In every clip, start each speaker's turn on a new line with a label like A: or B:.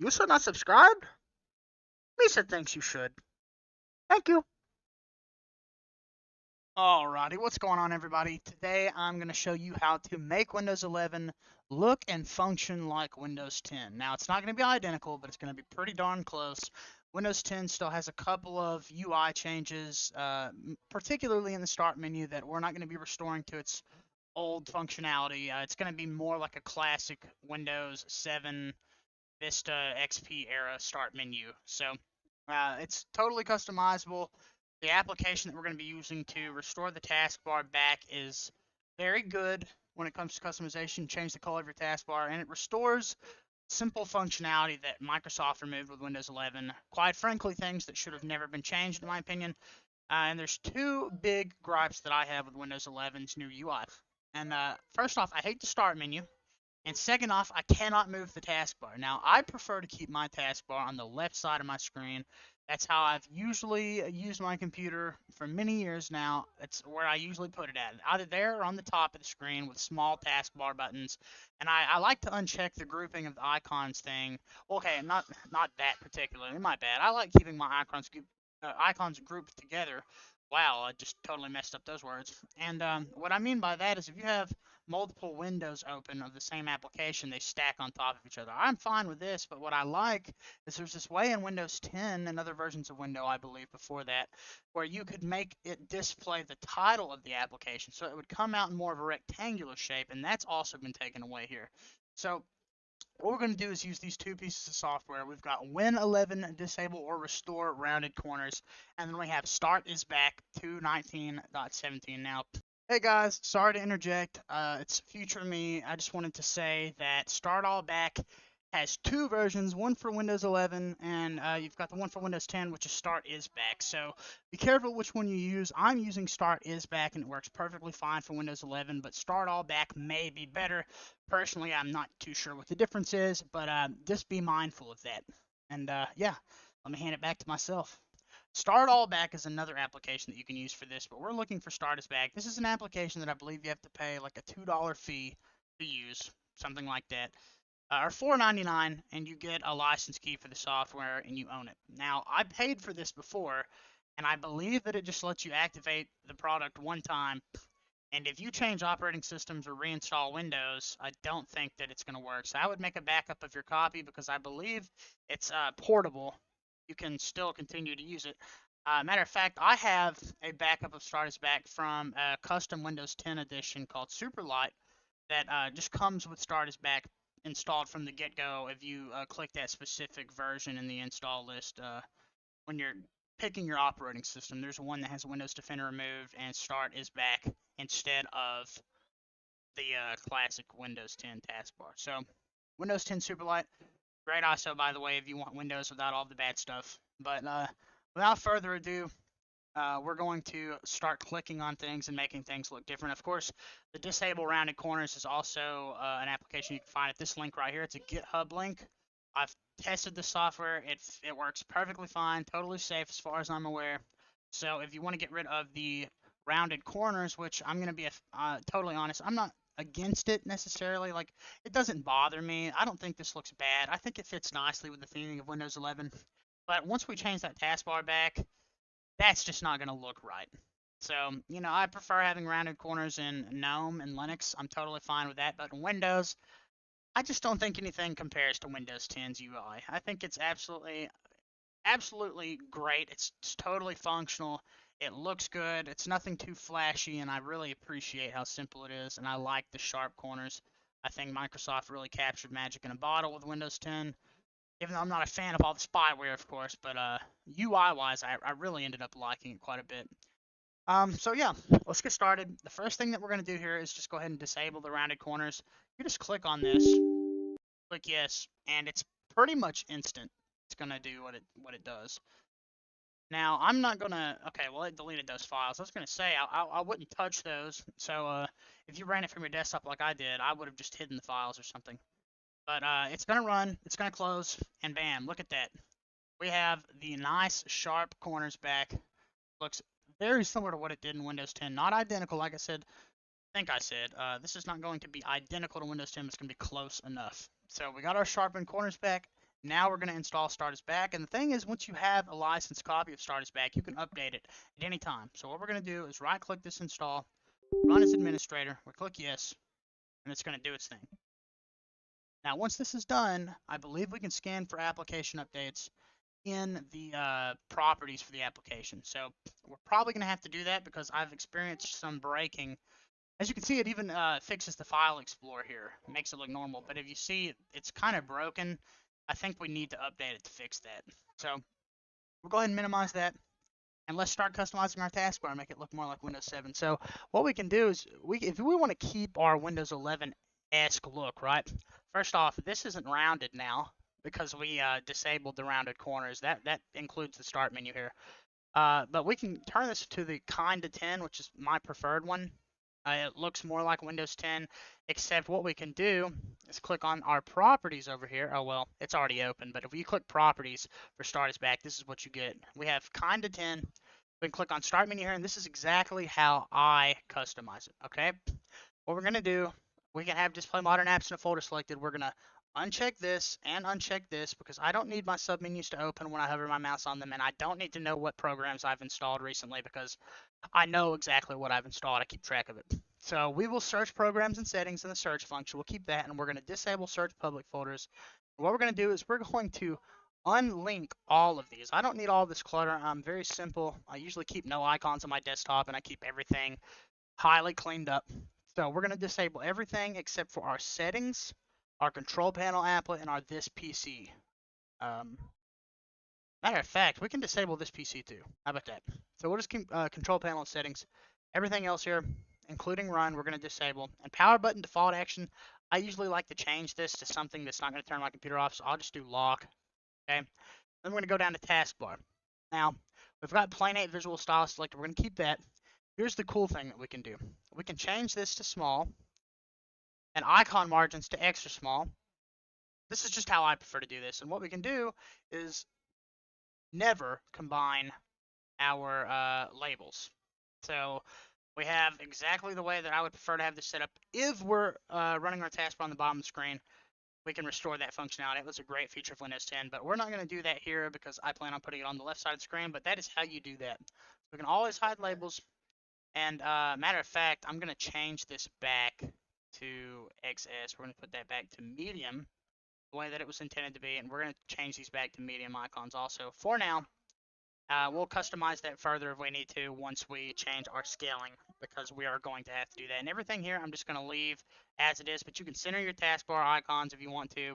A: You still not subscribed? Misa thinks you should. Thank you. Alrighty, what's going on, everybody? Today I'm going to show you how to make Windows 11 look and function like Windows 10. Now, it's not going to be identical, but it's going to be pretty darn close. Windows 10 still has a couple of UI changes, particularly in the start menu, that we're not going to be restoring to its old functionality. It's going to be more like a classic Windows 7 Vista XP era start menu. So it's totally customizable. The application that we're going to be using to restore the taskbar back is very good when it comes to customization. Change the color of your taskbar, and it restores simple functionality that Microsoft removed with Windows 11. Quite frankly, things that should have never been changed, in my opinion. And there's two big gripes that I have with Windows 11's new UI. And first off, I hate the start menu. And second off, I cannot move the taskbar. Now, I prefer to keep my taskbar on the left side of my screen. That's how I've usually used my computer for many years now. It's where I usually put it at, either there or on the top of the screen with small taskbar buttons. And I like to uncheck the grouping of the icons thing. Okay, not that particularly. My bad. I like keeping my icons grouped together. Wow, I just totally messed up those words. And what I mean by that is if you have multiple windows open of the same application, they stack on top of each other. I'm fine with this, but what I like is there's this way in Windows 10 and other versions of Windows, I believe, before that, where you could make it display the title of the application. So it would come out in more of a rectangular shape, and that's also been taken away here. So what we're going to do is use these two pieces of software. We've got Win11 disable or restore rounded corners, and then we have start is back 219.17. Now, hey guys, sorry to interject. It's future me. I just wanted to say that Start All Back has two versions, one for Windows 11, and you've got the one for Windows 10, which is Start Is Back. So be careful which one you use. I'm using Start Is Back, and it works perfectly fine for Windows 11, but Start All Back may be better. Personally, I'm not too sure what the difference is, but just be mindful of that. And yeah, let me hand it back to myself. Start All Back is another application that you can use for this, but we're looking for Start Is Back. This is an application that I believe you have to pay like a $2 fee to use, something like that, or $4.99, and you get a license key for the software and you own it. Now, I paid for this before, and I believe that it just lets you activate the product one time. And if you change operating systems or reinstall Windows, I don't think that it's going to work. So I would make a backup of your copy because I believe it's portable. You can still continue to use it. Matter of fact, I have a backup of Start Is Back from a custom Windows 10 edition called Superlight that just comes with Start Is Back installed from the get-go if you click that specific version in the install list when you're picking your operating system. There's one that has Windows Defender removed and Start Is Back instead of the classic Windows 10 taskbar. So Windows 10 Superlight, great ISO, by the way, if you want Windows without all the bad stuff. But without further ado, we're going to start clicking on things and making things look different. Of course, the Disable Rounded Corners is also an application you can find at this link right here. It's a GitHub link. I've tested the software. It works perfectly fine, totally safe as far as I'm aware. So if you want to get rid of the rounded corners, which I'm going to be totally honest, I'm not against it necessarily. Like, it doesn't bother me. I don't think this looks bad. I think it fits nicely with the theming of Windows 11. But once we change that taskbar back, that's just not going to look right. So, I prefer having rounded corners in GNOME and Linux. I'm totally fine with that. But in Windows, I just don't think anything compares to Windows 10's UI. I think it's absolutely great. It's totally functional. It looks good. It's nothing too flashy, and I really appreciate how simple it is, and I like the sharp corners. I think Microsoft really captured magic in a bottle with Windows 10, even though I'm not a fan of all the spyware, of course, but UI-wise, I really ended up liking it quite a bit. So yeah, let's get started. The first thing that we're going to do here is just go ahead and disable the rounded corners. You just click on this, click yes, and it's pretty much instant. It's going to do what it does. Now, I'm not going to, okay, well, it deleted those files. I was going to say, I wouldn't touch those. So if you ran it from your desktop like I did, I would have just hidden the files or something. But it's going to run, it's going to close, and bam, look at that. We have the nice sharp corners back. Looks very similar to what it did in Windows 10. Not identical, like I said. I said. This is not going to be identical to Windows 10, but it's going to be close enough. So we got our sharpened corners back. Now we're going to install Start Us Back. And the thing is, once you have a licensed copy of Start Us Back, you can update it at any time. So what we're going to do is right-click this install, run as administrator, we click yes, and it's going to do its thing. Now, once this is done, I believe we can scan for application updates in the properties for the application. So we're probably going to have to do that because I've experienced some breaking. As you can see, it even fixes the file explorer here. It makes it look normal. But if you see it's kind of broken, I think we need to update it to fix that. So we'll go ahead and minimize that. And let's start customizing our taskbar and make it look more like Windows 7. So what we can do is, if we want to keep our Windows 11-esque look, right? First off, this isn't rounded now because we disabled the rounded corners. That includes the start menu here. But we can turn this to the kind of 10, which is my preferred one. It looks more like Windows 10, except what we can do is click on our properties over here. Oh, well, it's already open, but if you click properties for Start Us Back, this is what you get. We have kind of 10. We can click on Start menu here, and this is exactly how I customize it, okay? What we're going to do, we can have Display Modern Apps in a folder selected. We're going to uncheck this and uncheck this because I don't need my submenus to open when I hover my mouse on them, and I don't need to know what programs I've installed recently because I know exactly what I've installed. I keep track of it. So we will search programs and settings in the search function. We'll keep that, and we're going to disable search public folders. What we're going to do is we're going to unlink all of these. I don't need all this clutter. I'm very simple. I usually keep no icons on my desktop, and I keep everything highly cleaned up. So we're going to disable everything except for our settings, our control panel applet, and our this PC. Matter of fact, we can disable this PC too. How about that? So we'll just keep control panel settings. Everything else here, including run, we're going to disable. And power button default action, I usually like to change this to something that's not going to turn my computer off, so I'll just do lock. Okay. Then we're going to go down to taskbar. Now, we've got plain 8 visual style selected. We're going to keep that. Here's the cool thing that we can do. We can change this to small and icon margins to extra small. This is just how I prefer to do this. And what we can do is never combine our labels. So we have exactly the way that I would prefer to have this set up. If we're running our taskbar on the bottom of the screen, we can restore that functionality. It was a great feature of Windows 10, but we're not going to do that here because I plan on putting it on the left side of the screen, but that is how you do that. We can always hide labels, and matter of fact, I'm going to change this back to XS. We're going to put that back to medium, the way that it was intended to be, and we're going to change these back to medium icons also. For now, we'll customize that further if we need to once we change our scaling, because we are going to have to do that. And everything here, I'm just going to leave as it is, but you can center your taskbar icons if you want to.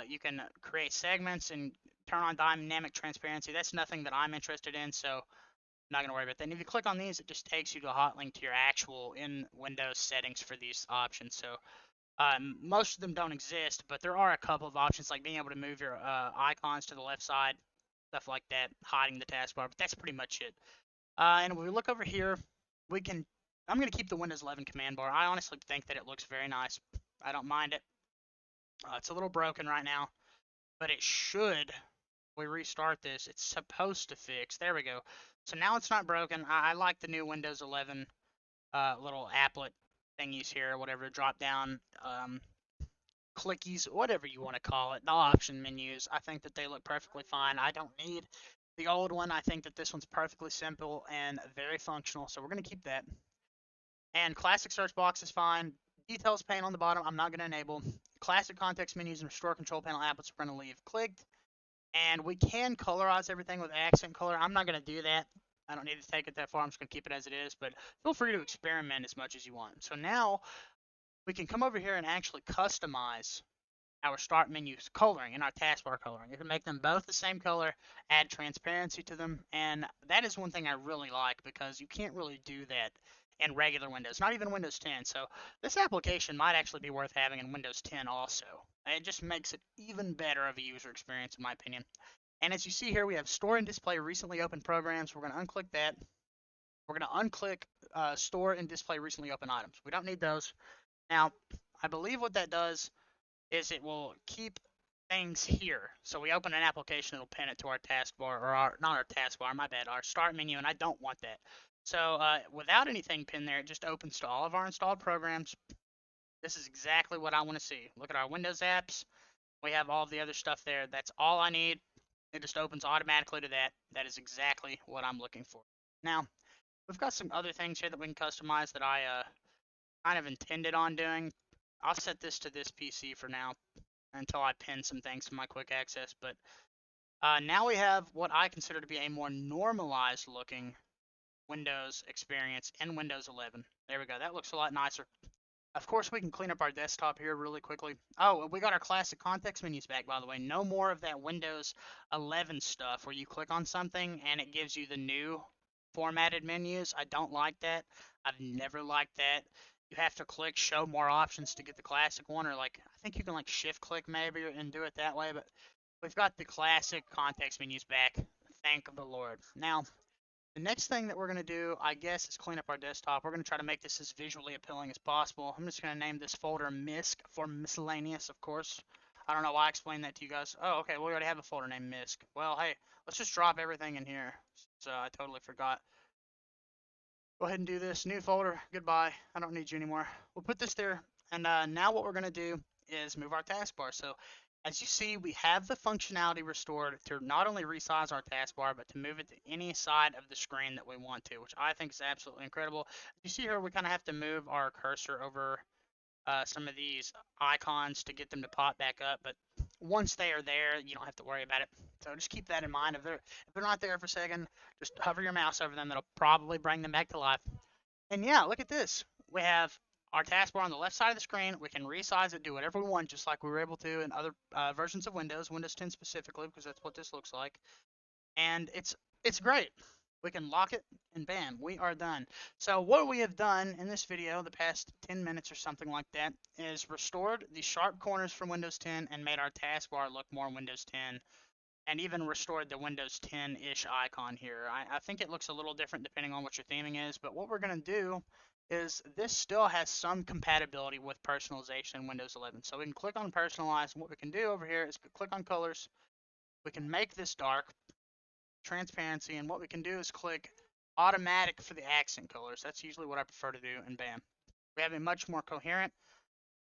A: You can create segments and turn on dynamic transparency. That's nothing that I'm interested in, so I'm not going to worry about that. And if you click on these, it just takes you to a hot link to your actual in Windows settings for these options. So most of them don't exist, but there are a couple of options like being able to move your icons to the left side, stuff like that, hiding the taskbar, but that's pretty much it. And when we look over here, we can, I'm going to keep the Windows 11 command bar. I honestly think that it looks very nice. I don't mind it. It's a little broken right now, but it should, we restart this, it's supposed to fix. There we go. So now it's not broken. I like the new Windows 11 little applet thingies here, whatever, drop down clickies, whatever you want to call it, the option menus. I think that they look perfectly fine. I don't need the old one. I think that this one's perfectly simple and very functional, so we're going to keep that. And classic search box is fine. Details pane on the bottom, I'm not going to enable. Classic context menus and restore control panel applets, we're going to leave clicked. And we can colorize everything with accent color. I'm not going to do that. I don't need to take it that far. I'm just going to keep it as it is, but feel free to experiment as much as you want. So now we can come over here and actually customize our start menus coloring and our taskbar coloring. You can make them both the same color, add transparency to them, and that is one thing I really like because you can't really do that in regular Windows, not even Windows 10. So this application might actually be worth having in Windows 10 also. It just makes it even better of a user experience in my opinion. And as you see here, we have store and display recently opened programs. We're going to unclick that. We're going to unclick store and display recently opened items. We don't need those. Now, I believe what that does is it will keep things here. So we open an application, it'll pin it to our taskbar, or our, not our taskbar, my bad, our start menu, and I don't want that. So without anything pinned there, it just opens to all of our installed programs. This is exactly what I want to see. Look at our Windows apps. We have all the other stuff there. That's all I need. It just opens automatically to that. That is exactly what I'm looking for. Now, we've got some other things here that we can customize that I kind of intended on doing. I'll set this to this PC for now until I pin some things to my quick access. But now we have what I consider to be a more normalized looking Windows experience in Windows 11. There we go. That looks a lot nicer. Of course, we can clean up our desktop here really quickly. Oh, we got our classic context menus back, by the way. No more of that Windows 11 stuff where you click on something and it gives you the new formatted menus. I don't like that. I've never liked that. You have to click show more options to get the classic one, or like, I think you can like shift click maybe and do it that way, but we've got the classic context menus back. Thank the Lord. Now, the next thing that we're going to do, I guess, is clean up our desktop. We're going to try to make this as visually appealing as possible. I'm just going to name this folder MISC for miscellaneous, of course. I don't know why I explained that to you guys. Oh, okay, well, we already have a folder named MISC. Well, hey, let's just drop everything in here. So I totally forgot. Go ahead and do this. New folder. Goodbye. I don't need you anymore. We'll put this there. And now what we're going to do is move our taskbar. So as you see, we have the functionality restored to not only resize our taskbar, but to move it to any side of the screen that we want to, which I think is absolutely incredible. You see here, we kind of have to move our cursor over some of these icons to get them to pop back up, but once they are there, you don't have to worry about it. So just keep that in mind. If they're not there for a second, just hover your mouse over them. That'll probably bring them back to life. And yeah, look at this. We have our taskbar on the left side of the screen. We can resize it, do whatever we want, just like we were able to in other versions of Windows, Windows 10 specifically, because that's what this looks like. And it's great. We can lock it, and bam, we are done. So what we have done in this video, the past 10 minutes or something like that, is restored the sharp corners from Windows 10 and made our taskbar look more Windows 10, and even restored the Windows 10-ish icon here. I think it looks a little different depending on what your theming is, but what we're going to do is this still has some compatibility with personalization in Windows 11. So we can click on personalize, and what we can do over here is click on colors. We can make this dark, transparency, and what we can do is click automatic for the accent colors. That's usually what I prefer to do, and bam. We have a much more coherent,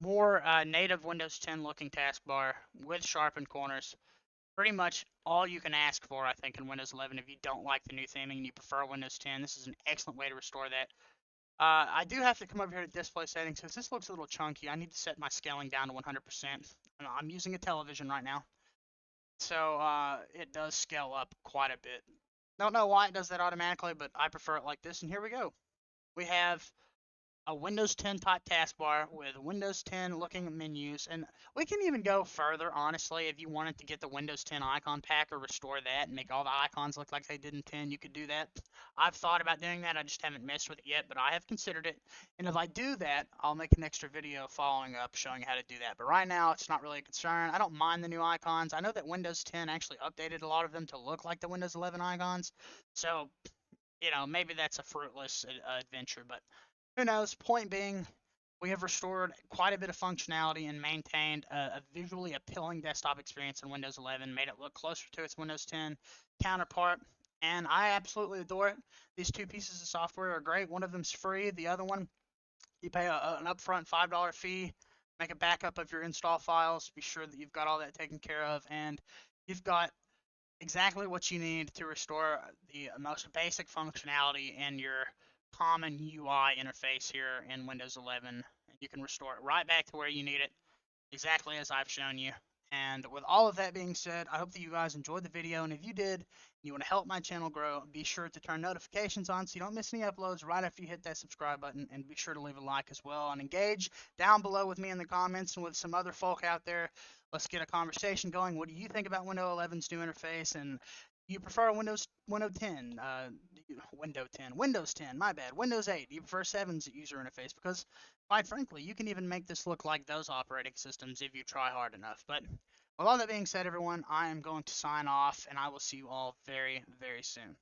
A: more native Windows 10 looking taskbar with sharpened corners. Pretty much all you can ask for, I think, in Windows 11 if you don't like the new theming and you prefer Windows 10. This is an excellent way to restore that. I do have to come over here to display settings because this looks a little chunky. I need to set my scaling down to 100%. I'm using a television right now, so it does scale up quite a bit. Don't know why it does that automatically, but I prefer it like this, and here we go. We have a Windows 10 type taskbar with Windows 10 looking menus, and we can even go further, honestly. If you wanted to get the Windows 10 icon pack or restore that and make all the icons look like they did in 10, you could do that. I've thought about doing that. I just haven't messed with it yet, but I have considered it. And if I do that, I'll make an extra video following up showing how to do that. But right now, it's not really a concern. I don't mind the new icons. I know that Windows 10 actually updated a lot of them to look like the Windows 11 icons, so maybe that's a fruitless adventure, but who knows? Point being, we have restored quite a bit of functionality and maintained a visually appealing desktop experience in Windows 11, made it look closer to its Windows 10 counterpart, and I absolutely adore it. These two pieces of software are great. One of them's free. The other one, you pay an upfront $5 fee, make a backup of your install files, be sure that you've got all that taken care of, and you've got exactly what you need to restore the most basic functionality in your common UI interface here in Windows 11. You can restore it right back to where you need it, exactly as I've shown you. And with all of that being said, I hope that you guys enjoyed the video, and if you did, and you want to help my channel grow, be sure to turn notifications on so you don't miss any uploads right after you hit that subscribe button, and be sure to leave a like as well, and engage down below with me in the comments and with some other folk out there. Let's get a conversation going. What do you think about Windows 11's new interface, and do you prefer Windows 10, Windows 10, my bad, Windows 8? Do you prefer 7's user interface? Because quite frankly, you can even make this look like those operating systems if you try hard enough. But with all that being said, everyone, I am going to sign off, and I will see you all very, very soon.